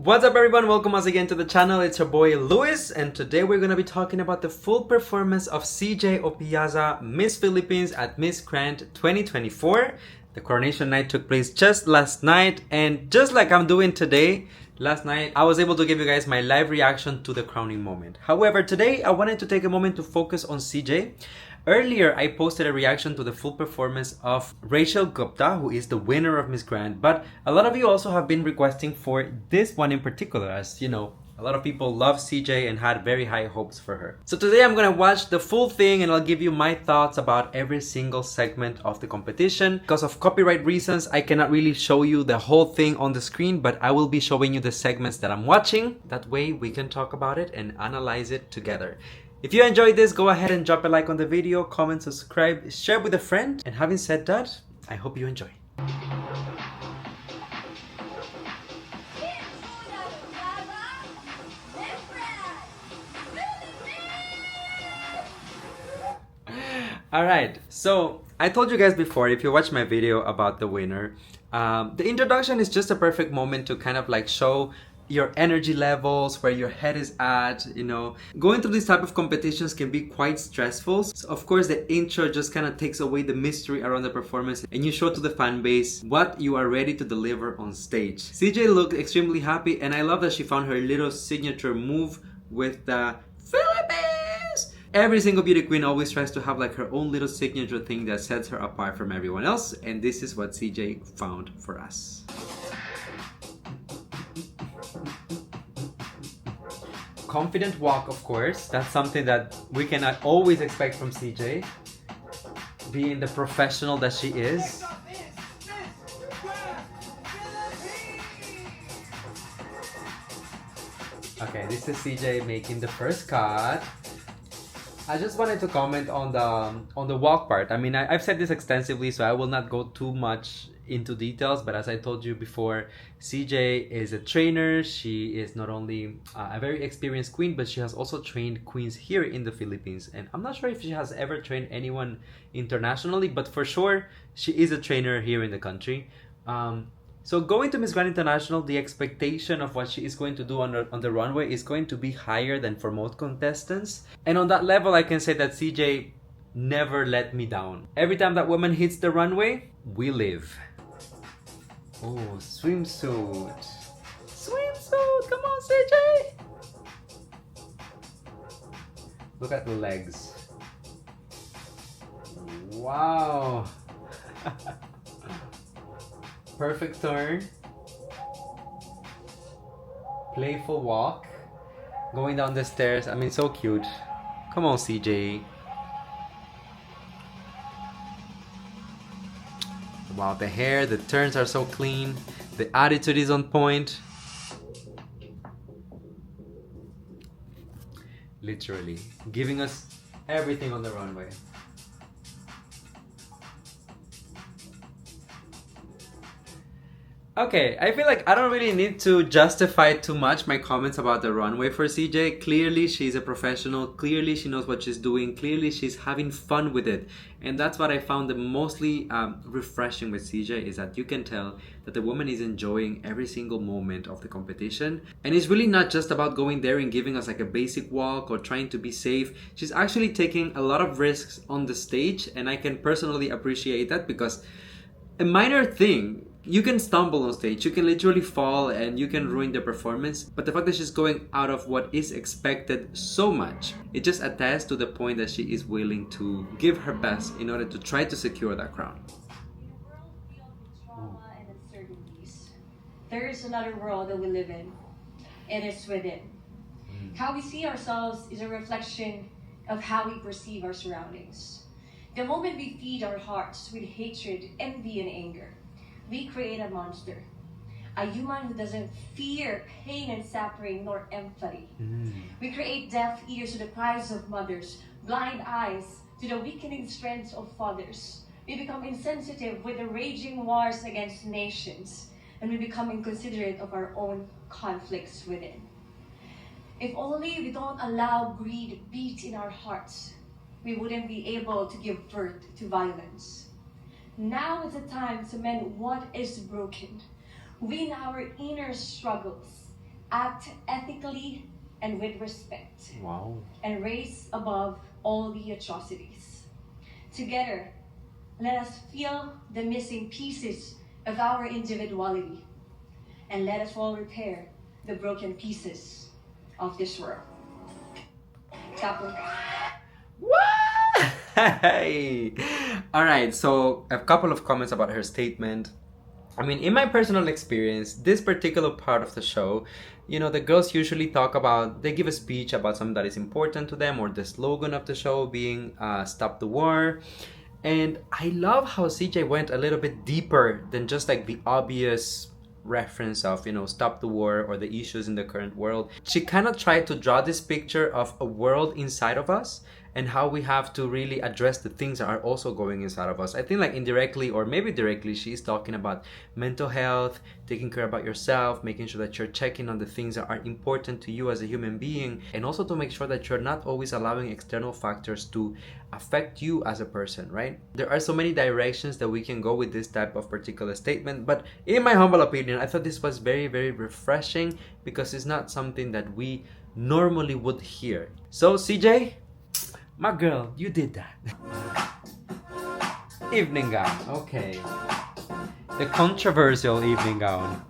What's up everyone, welcome once again to the channel. It's your boy Luis, and today we're going to be talking about the full performance of CJ Opiaza, Miss Philippines at Miss Grand 2024. The coronation night took place just last night, and just like I'm doing today, last night I was able to give you guys my live reaction to the crowning moment. However, today I wanted to take a moment to focus on CJ. Earlier, I posted a reaction to the full performance of Rachel Gupta, who is the winner of Miss Grand, but a lot of you also have been requesting for this one in particular, as you know, a lot of people love CJ and had very high hopes for her. So today I'm gonna watch the full thing and I'll give you my thoughts about every single segment of the competition. Because of copyright reasons, I cannot really show you the whole thing on the screen, but I will be showing you the segments that I'm watching. That way we can talk about it and analyze it together. If you enjoyed this, go ahead and drop a like on the video, comment, subscribe, share with a friend. And having said that, I hope you enjoy. Alright, so I told you guys before, if you watched my video about the winner, the introduction is just a perfect moment to kind of like show your energy levels, where your head is at, you know. Going through these type of competitions can be quite stressful. So of course the intro just kind of takes away the mystery around the performance and you show to the fan base what you are ready to deliver on stage. CJ looked extremely happy, and I love that she found her little signature move with the Philippines. Every single beauty queen always tries to have like her own little signature thing that sets her apart from everyone else, and this is what CJ found for us. Confident walk, of course. That's something that we cannot always expect from CJ, being the professional that she is. Okay, this is CJ making the first cut. I just wanted to comment on the walk part. I mean, I've said this extensively, so I will not go too much into details, but as I told you before, CJ is a trainer. She is not only a very experienced queen, but she has also trained queens here in the Philippines, and I'm not sure if she has ever trained anyone internationally, but for sure she is a trainer here in the country. So going to Miss Grand International, the expectation of what she is going to do on the runway is going to be higher than for most contestants, and on that level I can say that CJ never let me down. Every time that woman hits the runway, we live. Oh, swimsuit. Swimsuit! Come on, CJ! Look at the legs. Wow! Perfect turn. Playful walk. Going down the stairs. I mean, so cute. Come on, CJ. Wow, the hair, the turns are so clean. The attitude is on point. Literally giving us everything on the runway. Okay, I feel like I don't really need to justify too much my comments about the runway for CJ. Clearly she's a professional, clearly she knows what she's doing, clearly she's having fun with it. And that's what I found the mostly refreshing with CJ, is that you can tell that the woman is enjoying every single moment of the competition. And it's really not just about going there and giving us like a basic walk or trying to be safe. She's actually taking a lot of risks on the stage, and I can personally appreciate that, because a minor thing, you can stumble on stage, you can literally fall and you can ruin the performance, but the fact that she's going out of what is expected so much, it just attests to the point that she is willing to give her best in order to try to secure that crown. Trauma and uncertainties. There is another world that we live in, and it's within. How we see ourselves is a reflection of how we perceive our surroundings. The moment we feed our hearts with hatred, envy, and anger, we create a monster, a human who doesn't fear pain and suffering nor empathy. We create deaf ears to the cries of mothers, blind eyes to the weakening strength of fathers. We become insensitive with the raging wars against nations, and we become inconsiderate of our own conflicts within. If only we don't allow greed beat in our hearts, we wouldn't be able to give birth to violence. Now is the time to mend what is broken, win our inner struggles, act ethically and with respect, Wow. and raise above all the atrocities. Together, let us feel the missing pieces of our individuality, and let us all repair the broken pieces of this world. Couple. What? Hey! Alright, so a couple of comments about her statement. I mean, in my personal experience, this particular part of the show, you know, the girls usually talk about, they give a speech about something that is important to them, or the slogan of the show being Stop the War. And I love how CJ went a little bit deeper than just like the obvious reference of, you know, stop the war or the issues in the current world. She kind of tried to draw this picture of a world inside of us and how we have to really address the things that are also going inside of us. I think like indirectly or maybe directly, she's talking about mental health, taking care about yourself, making sure that you're checking on the things that are important to you as a human being, and also to make sure that you're not always allowing external factors to affect you as a person, right? There are so many directions that we can go with this type of particular statement, but in my humble opinion, I thought this was very, very refreshing because it's not something that we normally would hear. So CJ, my girl, you did that. Evening gown, okay. The controversial evening gown.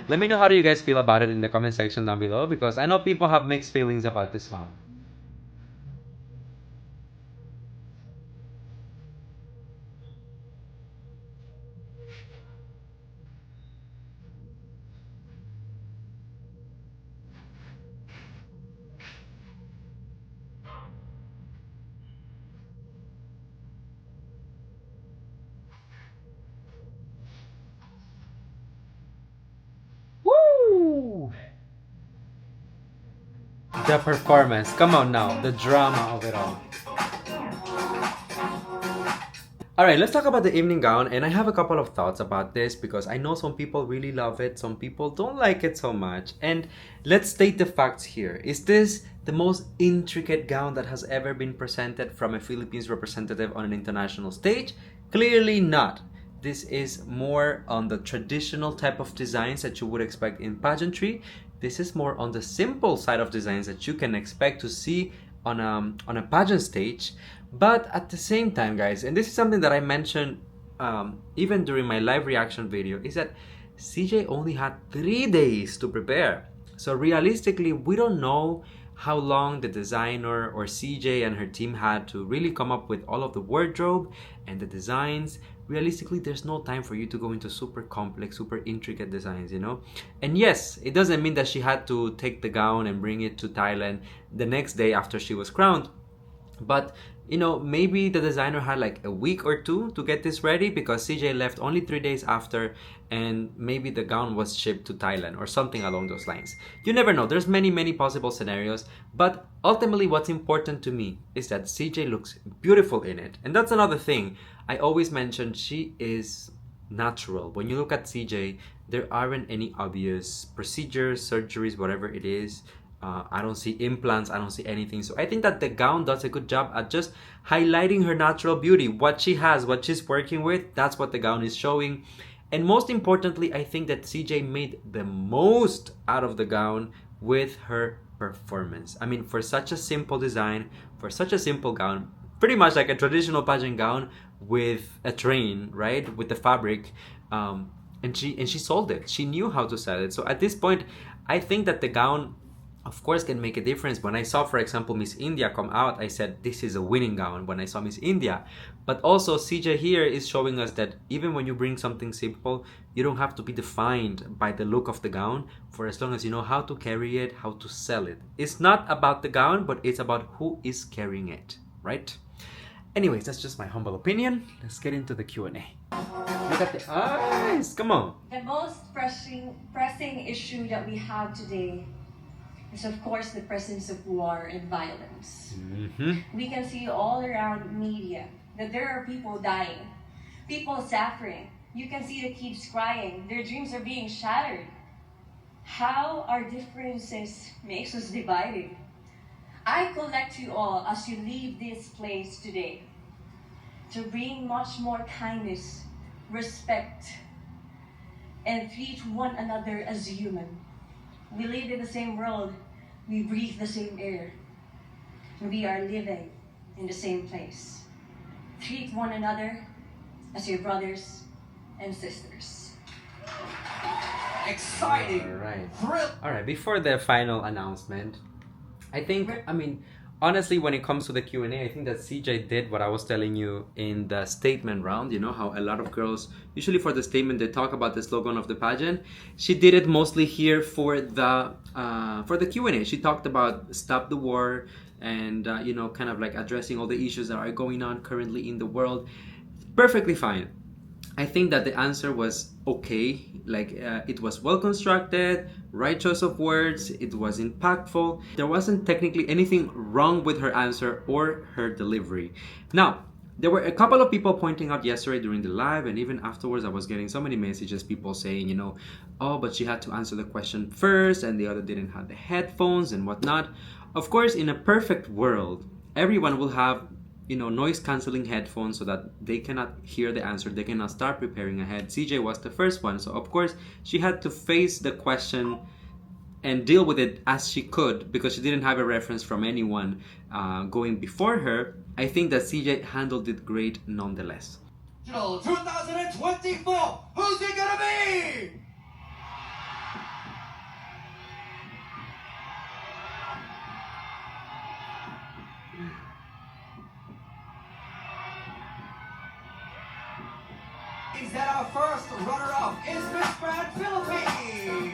Let me know how do you guys feel about it in the comment section down below, because I know people have mixed feelings about this one. Woo! The performance. Come on now. The drama of it all. Alright, let's talk about the evening gown, and I have a couple of thoughts about this because I know some people really love it, some people don't like it so much. And let's state the facts here. Is this the most intricate gown that has ever been presented from a Philippines representative on an international stage? Clearly not. This is more on the traditional type of designs that you would expect in pageantry. This is more on the simple side of designs that you can expect to see on a pageant stage. But at the same time, guys, and this is something that I mentioned even during my live reaction video, is that CJ only had 3 days to prepare. So realistically, we don't know how long the designer or CJ and her team had to really come up with all of the wardrobe and the designs. Realistically, there's no time for you to go into super complex, super intricate designs, you know? And yes, it doesn't mean that she had to take the gown and bring it to Thailand the next day after she was crowned. But, you know, maybe the designer had like a week or two to get this ready because CJ left only 3 days after, and maybe the gown was shipped to Thailand or something along those lines. You never know. There's many possible scenarios, but ultimately what's important to me is that CJ looks beautiful in it. And that's another thing. I always mention she is natural. When you look at CJ, there aren't any obvious procedures, surgeries, whatever it is. I don't see implants, I don't see anything. So I think that the gown does a good job at just highlighting her natural beauty. What she has, what she's working with, that's what the gown is showing. And most importantly, I think that CJ made the most out of the gown with her performance. I mean, for such a simple design, for such a simple gown, pretty much like a traditional pageant gown with a train, right? With the fabric. And she sold it. She knew how to sell it. So at this point, I think that the gown, of course, can make a difference. When I saw, for example, Miss India come out, I said, this is a winning gown when I saw Miss India. But also, CJ here is showing us that even when you bring something simple, you don't have to be defined by the look of the gown, for as long as you know how to carry it, how to sell it. It's not about the gown, but it's about who is carrying it, right? Anyways, that's just my humble opinion. Let's get into the Q&A. Look at the eyes, come on. The most pressing issue that we have today is, of course, the presence of war and violence. We can see all around media that there are people dying, people suffering. You can see the kids crying. Their dreams are being shattered. how our differences makes us divided. I collect you all as you leave this place today to bring much more kindness, respect, and treat one another as human. We live in the same world, we breathe the same air, and we are living in the same place. Treat one another as your brothers and sisters. Exciting! All right, before the final announcement, honestly, when it comes to the Q&A, I think that CJ did what I was telling you in the statement round. You know how a lot of girls, usually for the statement, they talk about the slogan of the pageant. She did it mostly here for the Q&A. She talked about stop the war and, kind of like addressing all the issues that are going on currently in the world. Perfectly fine. I think that the answer was okay. It was well constructed, right choice of words, it was impactful. There wasn't technically anything wrong with her answer or her delivery. Now, there were a couple of people pointing out yesterday during the live, and even afterwards I was getting so many messages, people saying, oh, but she had to answer the question first and the other didn't have the headphones and whatnot. Of course, in a perfect world, everyone will have noise cancelling headphones so that they cannot hear the answer, they cannot start preparing ahead. CJ was the first one, so of course she had to face the question and deal with it as she could because she didn't have a reference from anyone going before her. I think that CJ handled it great nonetheless. 2024, who's it gonna be? Is that our first runner-up is Miss Grand Philippines?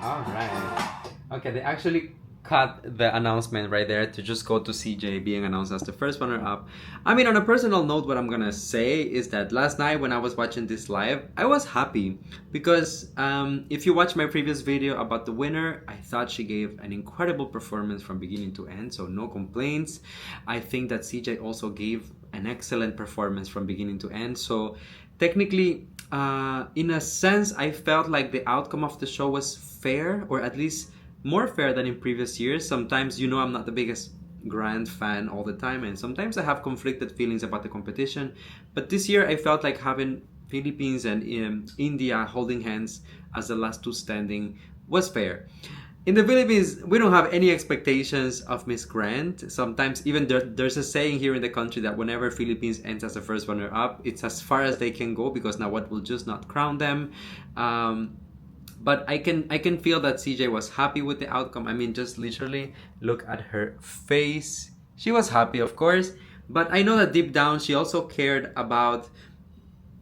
All right. Okay, they actually cut the announcement right there to just go to CJ being announced as the first runner-up. On a personal note, what I'm gonna say is that last night when I was watching this live, I was happy because if you watch my previous video about the winner, I thought she gave an incredible performance from beginning to end, so no complaints. I think that CJ also gave an excellent performance from beginning to end, so technically, in a sense, I felt like the outcome of the show was fair, or at least more fair than in previous years. Sometimes, I'm not the biggest Grand fan all the time, and sometimes I have conflicted feelings about the competition. But this year, I felt like having Philippines and India holding hands as the last two standing was fair. In the Philippines, we don't have any expectations of Miss Grand. Sometimes even there's a saying here in the country that whenever Philippines ends as the first runner-up, it's as far as they can go because now what will just not crown them. But I can feel that CJ was happy with the outcome. Just literally look at her face. She was happy, of course, but I know that deep down she also cared about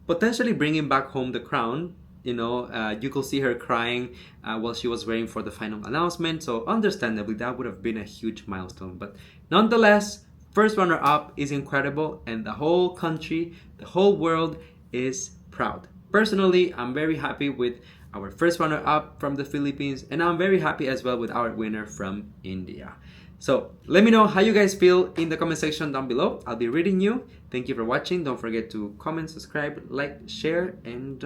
potentially bringing back home the crown. You could see her crying while she was waiting for the final announcement. So understandably, that would have been a huge milestone. But nonetheless, first runner-up is incredible, and the whole country, the whole world is proud. Personally, I'm very happy with our first runner-up from the Philippines, and I'm very happy as well with our winner from India. So let me know how you guys feel in the comment section down below. I'll be reading you. Thank you for watching. Don't forget to comment, subscribe, like, share, and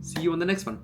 see you on the next one.